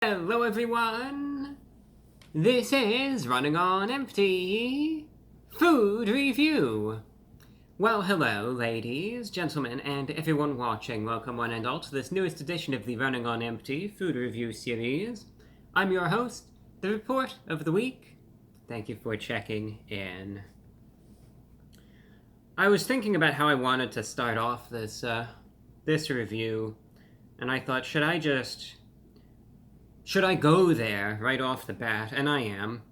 Hello everyone! This is Running on Empty Food Review! Well, hello ladies, gentlemen, and everyone watching. Welcome one and all to this newest edition of the Running on Empty Food Review series. I'm your host, the Report of the Week. Thank you for checking in. I was thinking about how I wanted to start off this review, and I thought, should I go there right off the bat? And I am.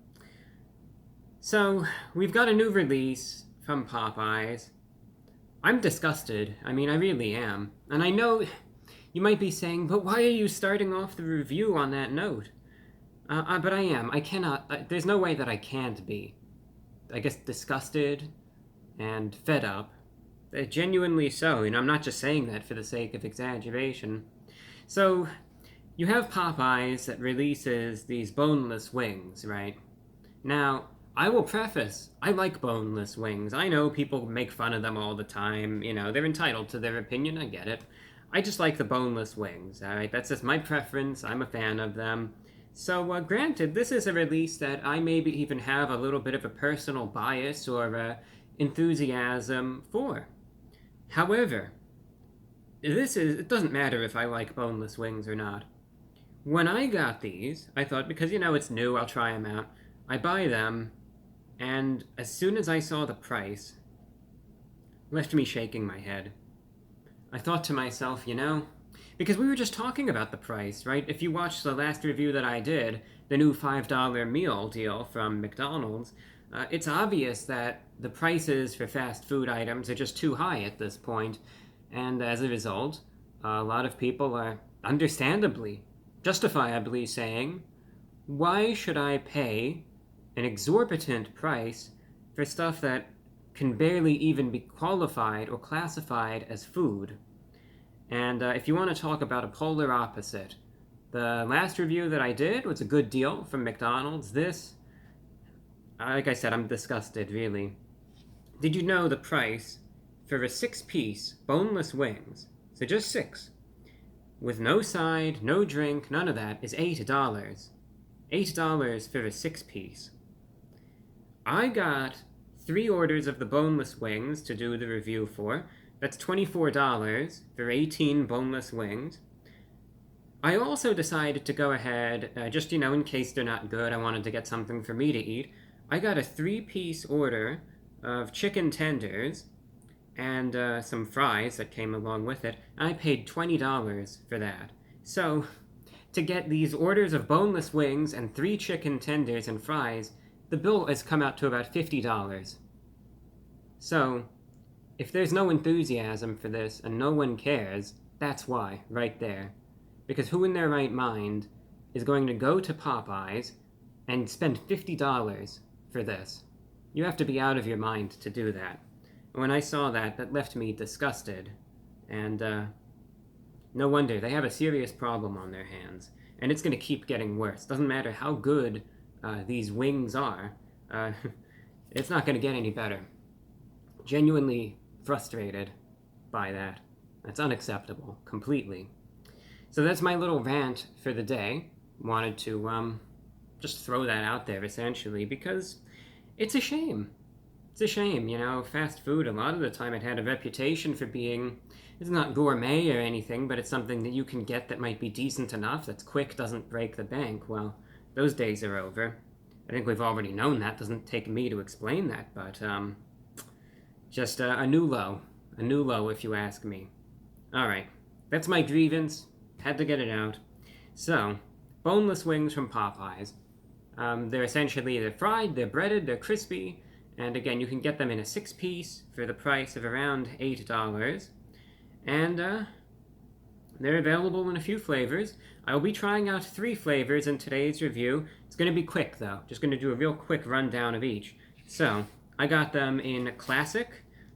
So, we've got a new release from Popeyes. I'm disgusted. I mean, I really am. And I know you might be saying, but why are you starting off the review on that note? But I am. I cannot. There's no way that I can't be. I guess disgusted and fed up. Genuinely so. I'm not just saying that for the sake of exaggeration. So, you have Popeyes that releases these boneless wings, right? Now, I will preface, I like boneless wings. I know people make fun of them all the time. They're entitled to their opinion, I get it. I just like the boneless wings, alright? That's just my preference. I'm a fan of them. So, granted, this is a release that I maybe even have a little bit of a personal bias or enthusiasm for. However, it doesn't matter if I like boneless wings or not. When I got these, I thought, because, it's new, I'll try them out. I buy them, and as soon as I saw the price, left me shaking my head. I thought to myself, because we were just talking about the price, right? If you watched the last review that I did, the new $5 meal deal from McDonald's, it's obvious that the prices for fast food items are just too high at this point, and as a result, a lot of people are understandably, justifiably saying, why should I pay an exorbitant price for stuff that can barely even be qualified or classified as food? And if you want to talk about a polar opposite, the last review that I did was a good deal from McDonald's. This, like I said, I'm disgusted, really. Did you know the price for a 6-piece boneless wings, so just 6, with no side, no drink, none of that, is $8. $8 for a 6-piece. I got 3 orders of the boneless wings to do the review for. That's $24 for 18 boneless wings. I also decided to go ahead, just, in case they're not good, I wanted to get something for me to eat. I got a 3-piece order of chicken tenders and some fries that came along with it. I paid $20 for that. So, to get these orders of boneless wings and 3 chicken tenders and fries, the bill has come out to about $50. So, if there's no enthusiasm for this and no one cares, that's why, right there. Because who in their right mind is going to go to Popeyes and spend $50 for this? You have to be out of your mind to do that. When I saw that left me disgusted, and no wonder. They have a serious problem on their hands, and it's going to keep getting worse. Doesn't matter how good these wings are, it's not going to get any better. Genuinely frustrated by that. That's unacceptable, completely. So that's my little rant for the day. Wanted to just throw that out there, essentially, because it's a shame. It's a shame, fast food, a lot of the time it had a reputation for being, it's not gourmet or anything, but it's something that you can get that might be decent enough, that's quick, doesn't break the bank. Well, those days are over. I think we've already known that. Doesn't take me to explain that, but just a new low. A new low, if you ask me. Alright, that's my grievance. Had to get it out. So, boneless wings from Popeyes. They're essentially, they're fried, they're breaded, they're crispy, and again, you can get them in a 6-piece for the price of around $8. And they're available in a few flavors. I will be trying out 3 flavors in today's review. It's going to be quick, though. Just going to do a real quick rundown of each. So, I got them in Classic,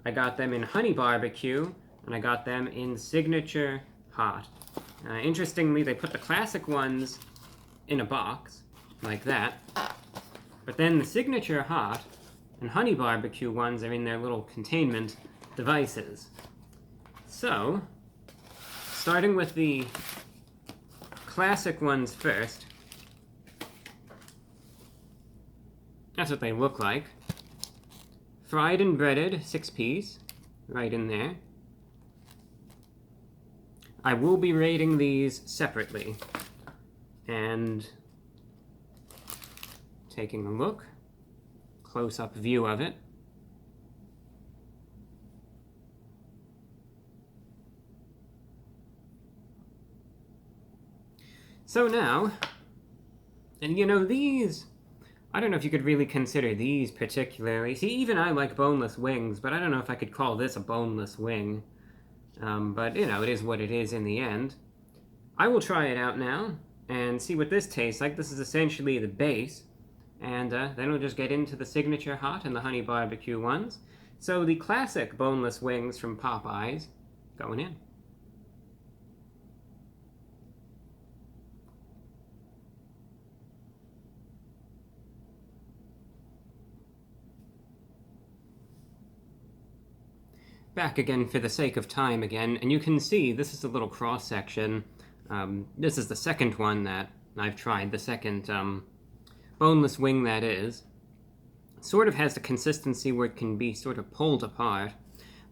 I got them in Honey Barbecue, and I got them in Signature Hot. Interestingly, they put the Classic ones in a box, like that. But then the Signature Hot and Honey Barbecue ones are in their little containment devices. So, starting with the classic ones first. That's what they look like. Fried and breaded, 6-piece, right in there. I will be rating these separately. And taking a look, close-up view of it. So now, and you know, these, I don't know if you could really consider these particularly. See, even I like boneless wings, but I don't know if I could call this a boneless wing. But, you know, it is what it is in the end. I will try it out now and see what this tastes like. This is essentially the base. And then we'll just get into the signature hot and the honey barbecue ones. So the classic boneless wings from Popeyes going in. Back again for the sake of time again, and you can see this is a little cross section. This is the second one that I've tried, the second boneless wing that is. Sort of has the consistency where it can be sort of pulled apart.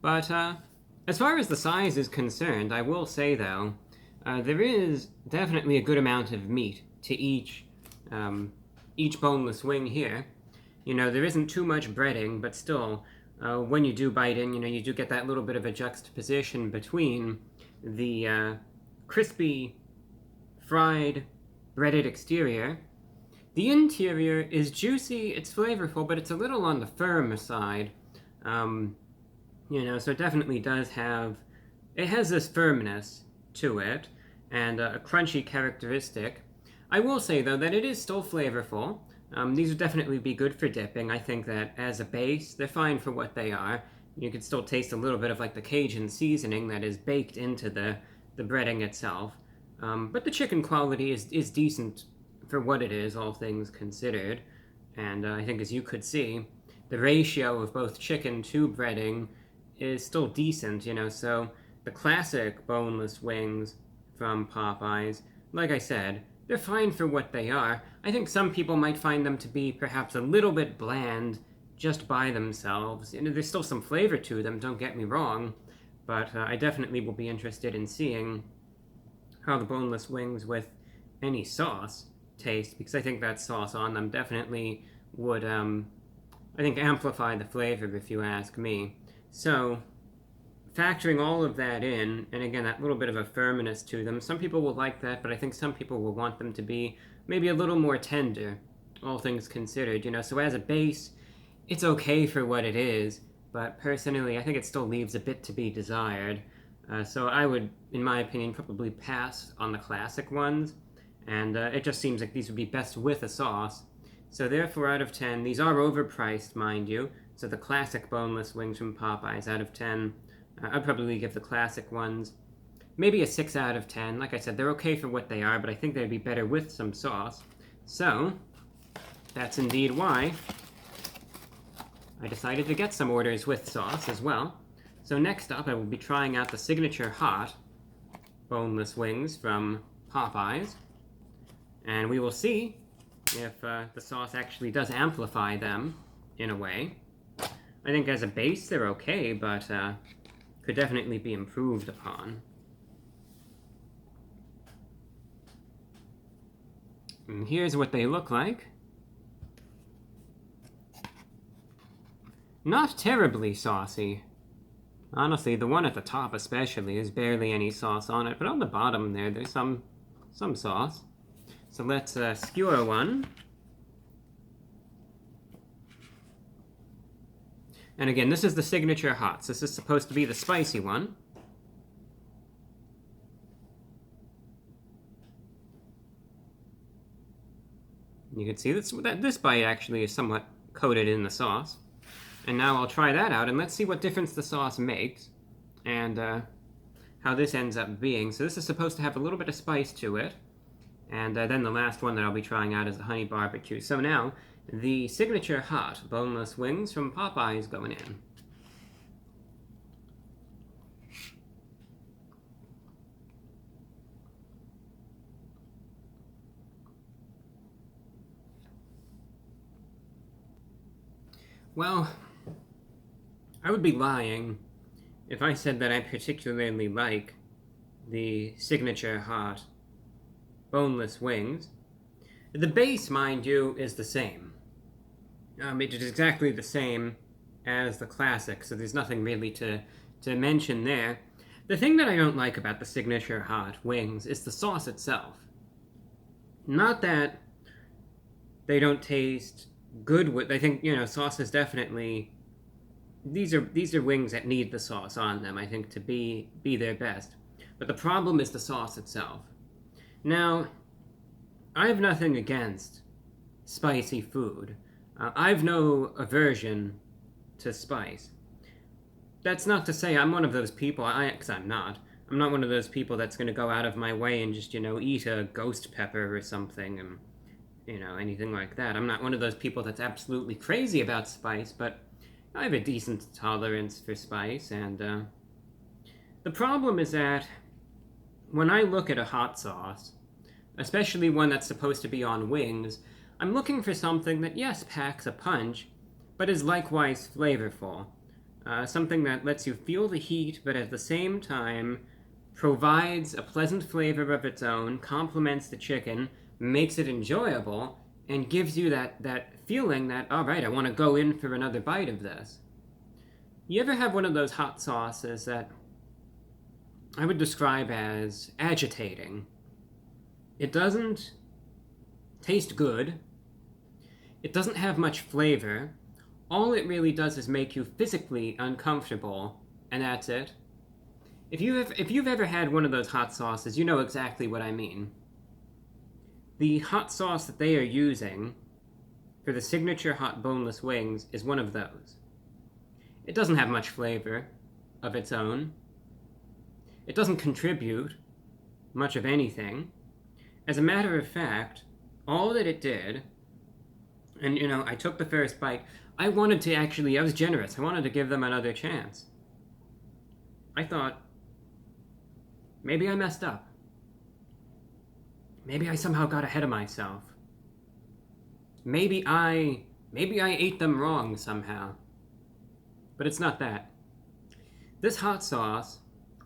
But as far as the size is concerned, I will say though, there is definitely a good amount of meat to each boneless wing here. You know, there isn't too much breading, but still, when you do bite in, you know, you do get that little bit of a juxtaposition between the crispy, fried, breaded exterior. The interior is juicy, it's flavorful, but it's a little on the firm side. You know, so it definitely does have, it has this firmness to it, and a crunchy characteristic. I will say, though, that it is still flavorful. These would definitely be good for dipping. I think that as a base, they're fine for what they are. You can still taste a little bit of like the Cajun seasoning that is baked into the breading itself. But the chicken quality is decent for what it is, all things considered. And I think, as you could see, the ratio of both chicken to breading is still decent, you know. So the classic boneless wings from Popeyes, like I said, they're fine for what they are. I think some people might find them to be perhaps a little bit bland just by themselves. You know, there's still some flavor to them, don't get me wrong, but I definitely will be interested in seeing how the boneless wings with any sauce taste, because I think that sauce on them definitely would, I think, amplify the flavor, if you ask me. So, factoring all of that in, and again, that little bit of a firmness to them, some people will like that, but I think some people will want them to be maybe a little more tender, all things considered, you know. So as a base, it's okay for what it is, but personally, I think it still leaves a bit to be desired. So I would, in my opinion, probably pass on the classic ones, and it just seems like these would be best with a sauce. So therefore, out of 10, these are overpriced, mind you. So the classic boneless wings from Popeyes, out of 10, I'd probably give the classic ones maybe a 6 out of 10. Like I said, they're okay for what they are, but I think they'd be better with some sauce. So that's indeed why I decided to get some orders with sauce as well. So next up, I will be trying out the signature hot boneless wings from Popeyes, and we will see if the sauce actually does amplify them in a way. I think as a base, they're okay, but could definitely be improved upon. And here's what they look like. Not terribly saucy. Honestly, the one at the top especially, is barely any sauce on it, but on the bottom there's some sauce. So let's skewer one. And again, this is the signature hot. So this is supposed to be the spicy one. You can see that this bite actually is somewhat coated in the sauce. And now I'll try that out, and let's see what difference the sauce makes, and how this ends up being. So this is supposed to have a little bit of spice to it, and then the last one that I'll be trying out is the honey barbecue. So now, the signature hot boneless wings from Popeyes going in. Well, I would be lying if I said that I particularly like the signature hot boneless wings. The base, mind you, is the same. It is exactly the same as the classic, so there's nothing really to mention there. The thing that I don't like about the signature hot wings is the sauce itself. Not that they don't taste good. I think, sauce is definitely, these are wings that need the sauce on them, I think, to be their best. But the problem is the sauce itself. Now, I have nothing against spicy food. I've no aversion to spice. That's not to say I'm one of those people, because I'm not. I'm not one of those people that's going to go out of my way and just, eat a ghost pepper or something and, anything like that. I'm not one of those people that's absolutely crazy about spice, but I have a decent tolerance for spice, and the problem is that when I look at a hot sauce, especially one that's supposed to be on wings, I'm looking for something that, yes, packs a punch, but is likewise flavorful. Something that lets you feel the heat, but at the same time provides a pleasant flavor of its own, complements the chicken, makes it enjoyable, and gives you that feeling that, all right, I want to go in for another bite of this. You ever have one of those hot sauces that I would describe as agitating? It doesn't taste good. It doesn't have much flavor. All it really does is make you physically uncomfortable, and that's it. If you've ever had one of those hot sauces, you know exactly what I mean. The hot sauce that they are using for the signature hot boneless wings is one of those. It doesn't have much flavor of its own. It doesn't contribute much of anything. As a matter of fact, all that it did, and I took the first bite, I was generous. I wanted to give them another chance. I thought, maybe I messed up. Maybe I somehow got ahead of myself. Maybe I ate them wrong somehow. But it's not that. This hot sauce,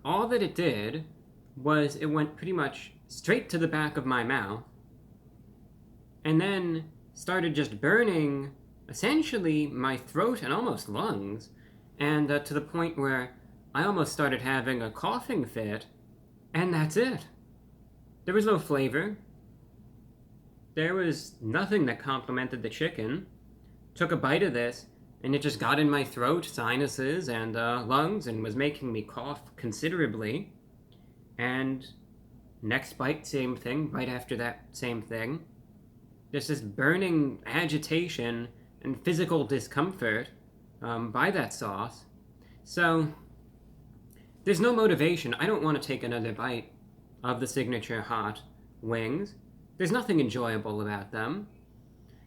all that it did was it went pretty much straight to the back of my mouth, and then started just burning essentially my throat and almost lungs, and to the point where I almost started having a coughing fit, and that's it. There was no flavor. There was nothing that complemented the chicken. Took a bite of this, and it just got in my throat, sinuses, and lungs, and was making me cough considerably. And next bite, same thing. Right after that, same thing. There's this burning agitation and physical discomfort by that sauce. So there's no motivation. I don't want to take another bite of the signature hot wings. There's nothing enjoyable about them.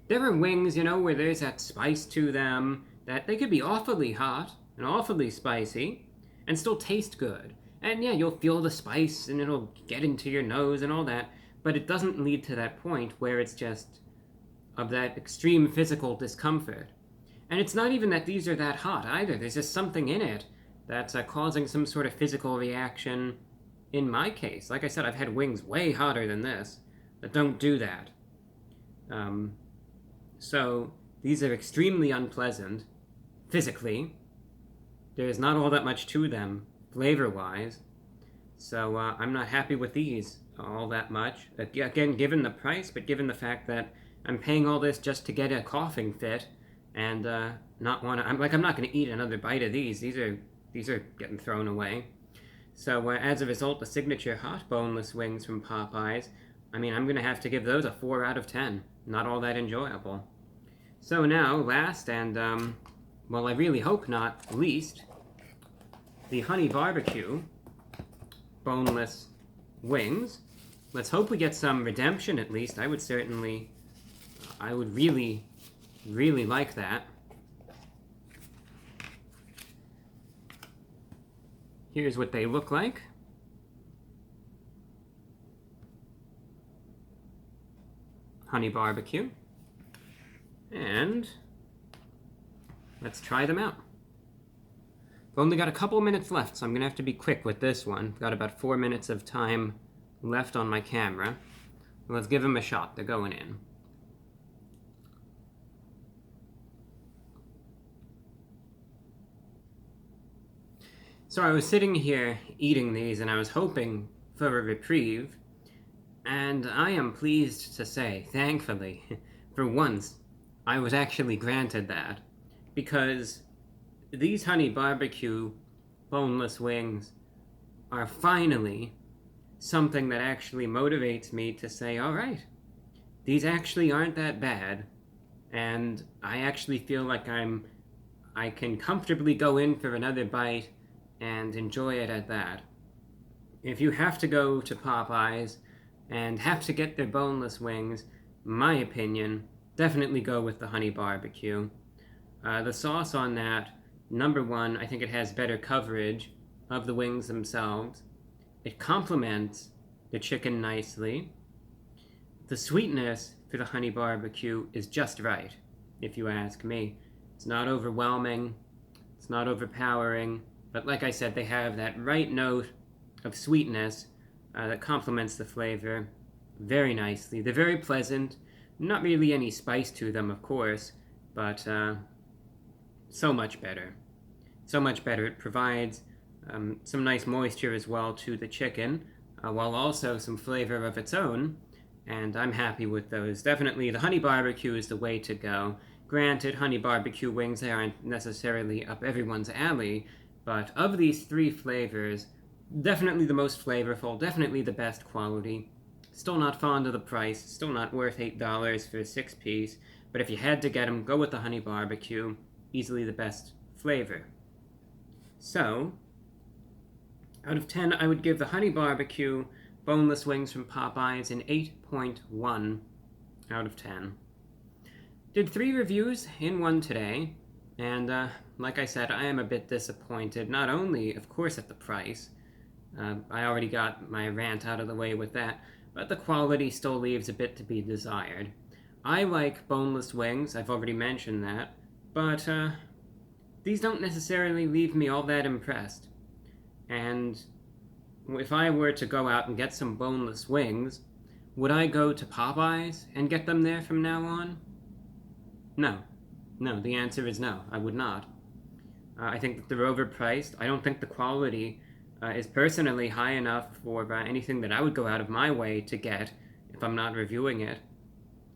There are wings, where there's that spice to them, that they could be awfully hot and awfully spicy and still taste good. And yeah, you'll feel the spice and it'll get into your nose and all that, but it doesn't lead to that point where it's just of that extreme physical discomfort. And it's not even that these are that hot either. There's just something in it that's causing some sort of physical reaction. In my case, like I said, I've had wings way hotter than this that don't do that. So these are extremely unpleasant physically. There's not all that much to them flavor-wise. So I'm not happy with these all that much. Again, given the price, but given the fact that I'm paying all this just to get a coughing fit and not want to... I'm not going to eat another bite of these. These are getting thrown away. So as a result, the signature hot boneless wings from Popeyes, I'm going to have to give those a 4 out of 10. Not all that enjoyable. So now, last and, I really hope not least, the honey barbecue boneless wings. Let's hope we get some redemption at least. I would really, really like that. Here's what they look like. Honey barbecue. And let's try them out. I've only got a couple minutes left, so I'm going to have to be quick with this one. I've got about 4 minutes of time left on my camera. Let's give them a shot. They're going in. So I was sitting here eating these, and I was hoping for a reprieve, and I am pleased to say, thankfully, for once, I was actually granted that, because these honey barbecue boneless wings are finally something that actually motivates me to say, all right, these actually aren't that bad, and I actually feel like I can comfortably go in for another bite and enjoy it at that. If you have to go to Popeyes and have to get their boneless wings, my opinion, definitely go with the honey barbecue. The sauce on that, number one, I think it has better coverage of the wings themselves. It complements the chicken nicely. The sweetness for the honey barbecue is just right, if you ask me. It's not overwhelming, it's not overpowering, but like I said, they have that right note of sweetness that complements the flavor very nicely. They're very pleasant, not really any spice to them, of course, but so much better. So much better. It provides some nice moisture as well to the chicken, while also some flavor of its own, and I'm happy with those. Definitely the honey barbecue is the way to go. Granted, honey barbecue wings, they aren't necessarily up everyone's alley, but of these three flavors, definitely the most flavorful, definitely the best quality. Still not fond of the price, still not worth $8 for a 6-piece, but if you had to get them, go with the honey barbecue. Easily the best flavor. So, out of 10, I would give the honey barbecue boneless wings from Popeyes an 8.1 out of 10. Did 3 reviews in one today, and like I said, I am a bit disappointed, not only, of course, at the price. I already got my rant out of the way with that, but the quality still leaves a bit to be desired. I like boneless wings, I've already mentioned that, but these don't necessarily leave me all that impressed. And if I were to go out and get some boneless wings, would I go to Popeyes and get them there from now on? No. No, the answer is no, I would not. I think that they're overpriced. I don't think the quality is personally high enough for anything that I would go out of my way to get if I'm not reviewing it.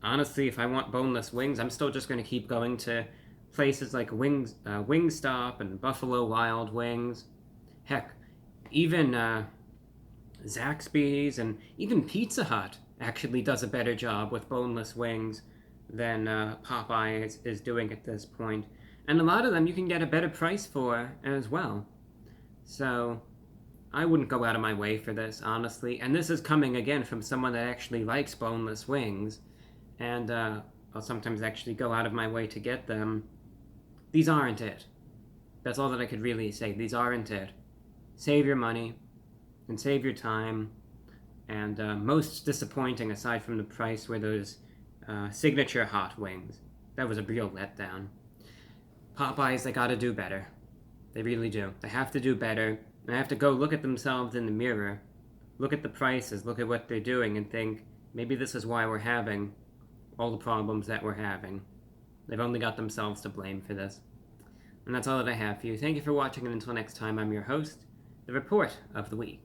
Honestly, if I want boneless wings, I'm still just going to keep going to places like Wingstop and Buffalo Wild Wings. Heck, even Zaxby's and even Pizza Hut actually does a better job with boneless wings than Popeyes is doing at this point. And a lot of them you can get a better price for as well. So I wouldn't go out of my way for this, honestly. And this is coming again from someone that actually likes boneless wings. And I'll sometimes actually go out of my way to get them. These aren't it. That's all that I could really say. These aren't it. Save your money and save your time. And most disappointing, aside from the price, were those signature hot wings. That was a real letdown. Popeyes, they gotta do better. They really do. They have to do better. They have to go look at themselves in the mirror, look at the prices, look at what they're doing, and think, maybe this is why we're having all the problems that we're having. They've only got themselves to blame for this. And that's all that I have for you. Thank you for watching, and until next time, I'm your host, The Report of the Week.